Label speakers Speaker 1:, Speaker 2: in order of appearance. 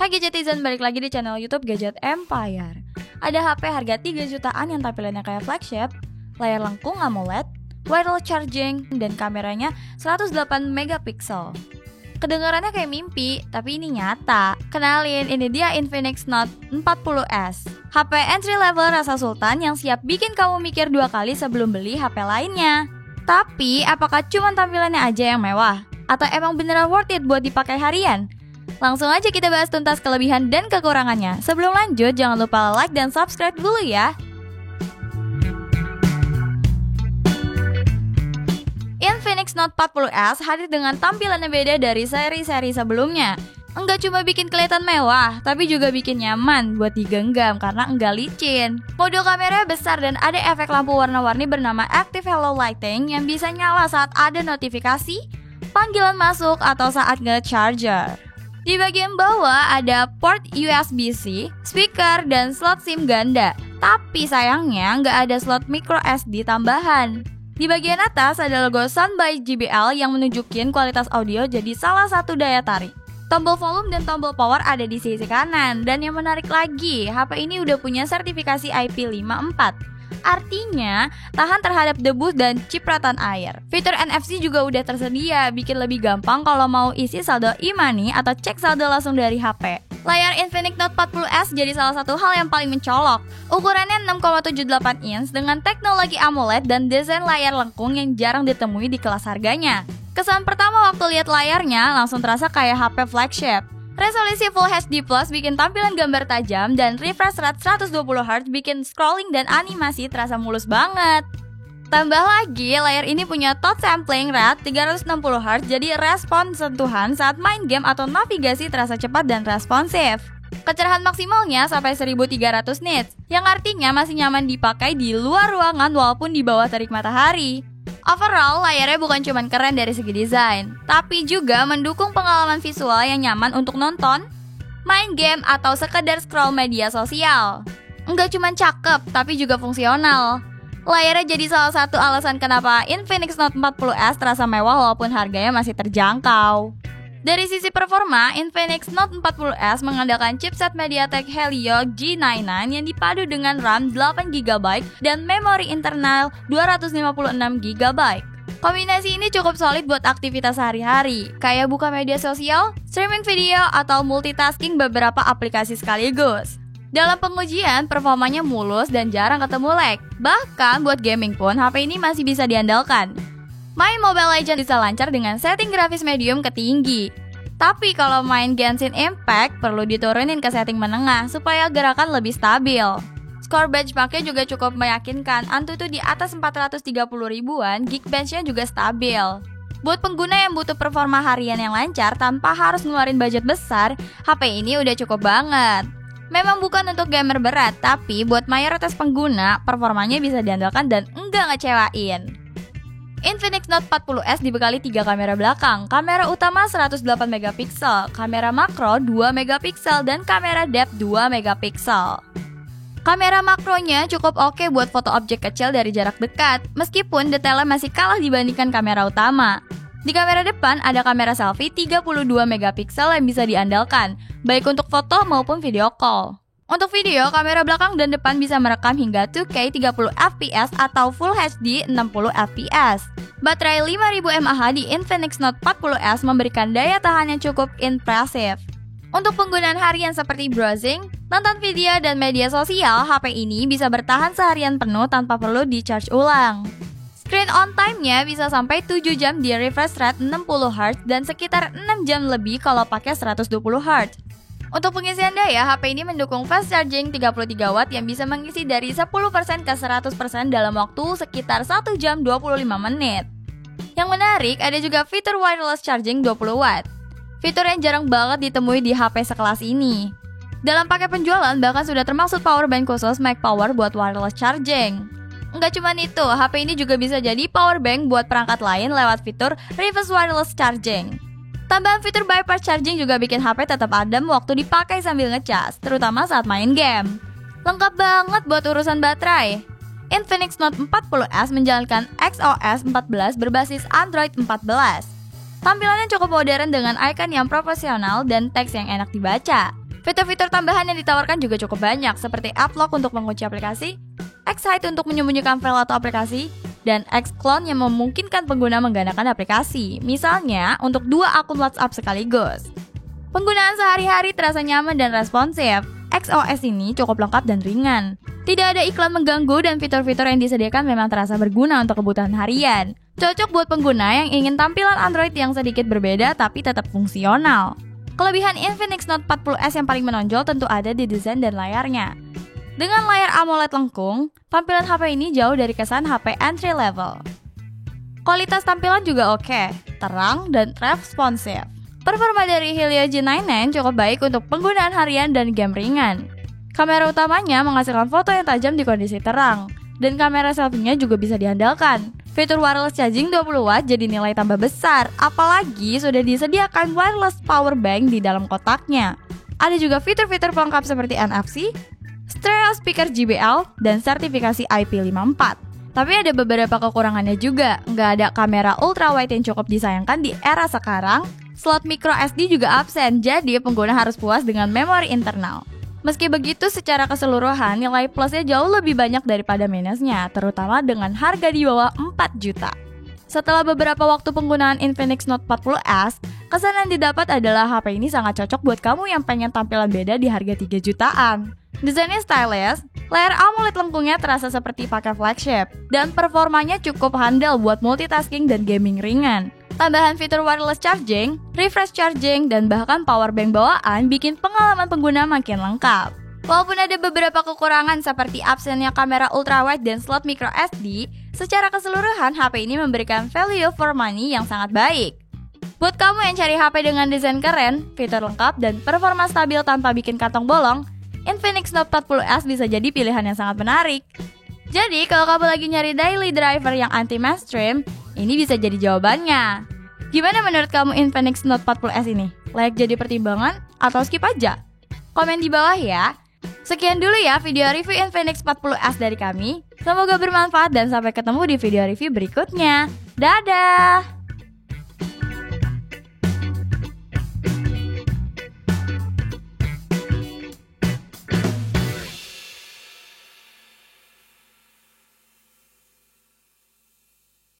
Speaker 1: Hai Gadgetizen, balik lagi di channel YouTube Gadget Empire. Ada HP harga 3 jutaan yang tampilannya kayak flagship, layar lengkung AMOLED, wireless charging, dan kameranya 108 megapiksel. Kedengarannya kayak mimpi, tapi ini nyata. Kenalin, ini dia Infinix Note 40S. HP entry level rasa sultan yang siap bikin kamu mikir 2 kali sebelum beli HP lainnya. Tapi, apakah cuma tampilannya aja yang mewah? Atau emang beneran worth it buat dipakai harian? Langsung aja kita bahas tuntas kelebihan dan kekurangannya. Sebelum lanjut, jangan lupa like dan subscribe dulu ya. Infinix Note 40S hadir dengan tampilan yang beda dari seri-seri sebelumnya. Enggak cuma bikin kelihatan mewah, tapi juga bikin nyaman buat digenggam karena enggak licin. Modul kameranya besar dan ada efek lampu warna-warni bernama Active Halo Lighting yang bisa nyala saat ada notifikasi, panggilan masuk, atau saat nge-charger. Di bagian bawah ada port USB-C, speaker, dan slot SIM ganda. Tapi sayangnya nggak ada slot micro SD tambahan. Di bagian atas ada logo Sound by JBL yang menunjukin kualitas audio jadi salah satu daya tarik. Tombol volume dan tombol power ada di sisi kanan. Dan yang menarik lagi, HP ini udah punya sertifikasi IP54. Artinya, tahan terhadap debu dan cipratan air. Fitur NFC juga udah tersedia, bikin lebih gampang kalau mau isi saldo e-money atau cek saldo langsung dari HP. Layar Infinix Note 40S jadi salah satu hal yang paling mencolok. Ukurannya 6,78 inch dengan teknologi AMOLED dan desain layar lengkung yang jarang ditemui di kelas harganya. Kesan pertama waktu lihat layarnya langsung terasa kayak HP flagship. Resolusi Full HD Plus bikin tampilan gambar tajam dan refresh rate 120Hz bikin scrolling dan animasi terasa mulus banget. Tambah lagi, layar ini punya touch sampling rate 360Hz jadi respon sentuhan saat main game atau navigasi terasa cepat dan responsif. Kecerahan maksimalnya sampai 1300 nits, yang artinya masih nyaman dipakai di luar ruangan walaupun di bawah terik matahari. Overall, layarnya bukan cuma keren dari segi desain, tapi juga mendukung pengalaman visual yang nyaman untuk nonton, main game, atau sekedar scroll media sosial. Enggak cuma cakep, tapi juga fungsional. Layarnya jadi salah satu alasan kenapa Infinix Note 40S terasa mewah walaupun harganya masih terjangkau. Dari sisi performa, Infinix Note 40S mengandalkan chipset MediaTek Helio G99 yang dipadu dengan RAM 8GB dan memori internal 256GB. Kombinasi ini cukup solid buat aktivitas sehari-hari, kayak buka media sosial, streaming video, atau multitasking beberapa aplikasi sekaligus. Dalam pengujian, performanya mulus dan jarang ketemu lag. Bahkan buat gaming pun, HP ini masih bisa diandalkan. Main Mobile Legends bisa lancar dengan setting grafis medium ke tinggi. Tapi kalau main Genshin Impact perlu diturunin ke setting menengah supaya gerakan lebih stabil. Skor benchmarknya juga cukup meyakinkan, Antutu di atas 430 ribuan, Geekbench-nya juga stabil. Buat pengguna yang butuh performa harian yang lancar tanpa harus ngeluarin budget besar, HP ini udah cukup banget. Memang bukan untuk gamer berat, tapi buat mayoritas pengguna, performanya bisa diandalkan dan enggak ngecewain. Infinix Note 40S dibekali 3 kamera belakang, kamera utama 108 megapiksel, kamera makro 2 megapiksel, dan kamera depth 2 megapiksel. Kamera makronya cukup oke buat foto objek kecil dari jarak dekat, meskipun detailnya masih kalah dibandingkan kamera utama. Di kamera depan ada kamera selfie 32 megapiksel yang bisa diandalkan, baik untuk foto maupun video call. Untuk video, kamera belakang dan depan bisa merekam hingga 2K 30fps atau Full HD 60fps. Baterai 5000 mAh di Infinix Note 40S memberikan daya tahan yang cukup impresif. Untuk penggunaan harian seperti browsing, nonton video, dan media sosial, HP ini bisa bertahan seharian penuh tanpa perlu di-charge ulang. Screen on time-nya bisa sampai 7 jam di refresh rate 60Hz dan sekitar 6 jam lebih kalau pakai 120Hz. Untuk pengisian daya, HP ini mendukung fast charging 33W yang bisa mengisi dari 10% ke 100% dalam waktu sekitar 1 jam 25 menit. Yang menarik, ada juga fitur wireless charging 20W. Fitur yang jarang banget ditemui di HP sekelas ini. Dalam paket penjualan, bahkan sudah termasuk powerbank khusus Mac Power buat wireless charging. Enggak cuma itu, HP ini juga bisa jadi powerbank buat perangkat lain lewat fitur reverse wireless charging. Tambahan fitur bypass charging juga bikin HP tetap adem waktu dipakai sambil ngecas, terutama saat main game. Lengkap banget buat urusan baterai. Infinix Note 40S menjalankan XOS 14 berbasis Android 14. Tampilannya cukup modern dengan icon yang profesional dan teks yang enak dibaca. Fitur-fitur tambahan yang ditawarkan juga cukup banyak, seperti Adlock untuk mengunci aplikasi, X-Hide untuk menyembunyikan file atau aplikasi, dan X-Clone yang memungkinkan pengguna menggandakan aplikasi, misalnya untuk 2 akun WhatsApp sekaligus. Penggunaan sehari-hari terasa nyaman dan responsif. XOS ini cukup lengkap dan ringan. Tidak ada iklan mengganggu dan fitur-fitur yang disediakan memang terasa berguna untuk kebutuhan harian. Cocok buat pengguna yang ingin tampilan Android yang sedikit berbeda tapi tetap fungsional. Kelebihan Infinix Note 40S yang paling menonjol tentu ada di desain dan layarnya. Dengan layar AMOLED lengkung, tampilan HP ini jauh dari kesan HP entry level. Kualitas tampilan juga oke, terang dan responsif. Performa dari Helio G99 cukup baik untuk penggunaan harian dan game ringan. Kamera utamanya menghasilkan foto yang tajam di kondisi terang, dan kamera selfie-nya juga bisa diandalkan. Fitur wireless charging 20W jadi nilai tambah besar, apalagi sudah disediakan wireless power bank di dalam kotaknya. Ada juga fitur-fitur pelengkap seperti NFC, stereo speaker JBL, dan sertifikasi IP54. Tapi ada beberapa kekurangannya juga, nggak ada kamera ultrawide yang cukup disayangkan di era sekarang, slot micro SD juga absen, jadi pengguna harus puas dengan memori internal. Meski begitu, secara keseluruhan nilai plusnya jauh lebih banyak daripada minusnya, terutama dengan harga di bawah 4 juta. Setelah beberapa waktu penggunaan Infinix Note 40S, kesan yang didapat adalah HP ini sangat cocok buat kamu yang pengen tampilan beda di harga 3 jutaan. Desainnya stylish, layar AMOLED lengkungnya terasa seperti pakai flagship, dan performanya cukup handal buat multitasking dan gaming ringan. Tambahan fitur wireless charging, refresh charging, dan bahkan power bank bawaan bikin pengalaman pengguna makin lengkap. Walaupun ada beberapa kekurangan seperti absennya kamera ultrawide dan slot micro SD, secara keseluruhan HP ini memberikan value for money yang sangat baik. Buat kamu yang cari HP dengan desain keren, fitur lengkap, dan performa stabil tanpa bikin kantong bolong, Infinix Note 40S bisa jadi pilihan yang sangat menarik. Jadi, kalau kamu lagi nyari daily driver yang anti-mainstream, ini bisa jadi jawabannya. Gimana menurut kamu Infinix Note 40S ini? Layak jadi pertimbangan atau skip aja? Komen di bawah ya. Sekian dulu ya video review Infinix 40S dari kami. Semoga bermanfaat dan sampai ketemu di video review berikutnya. Dadah!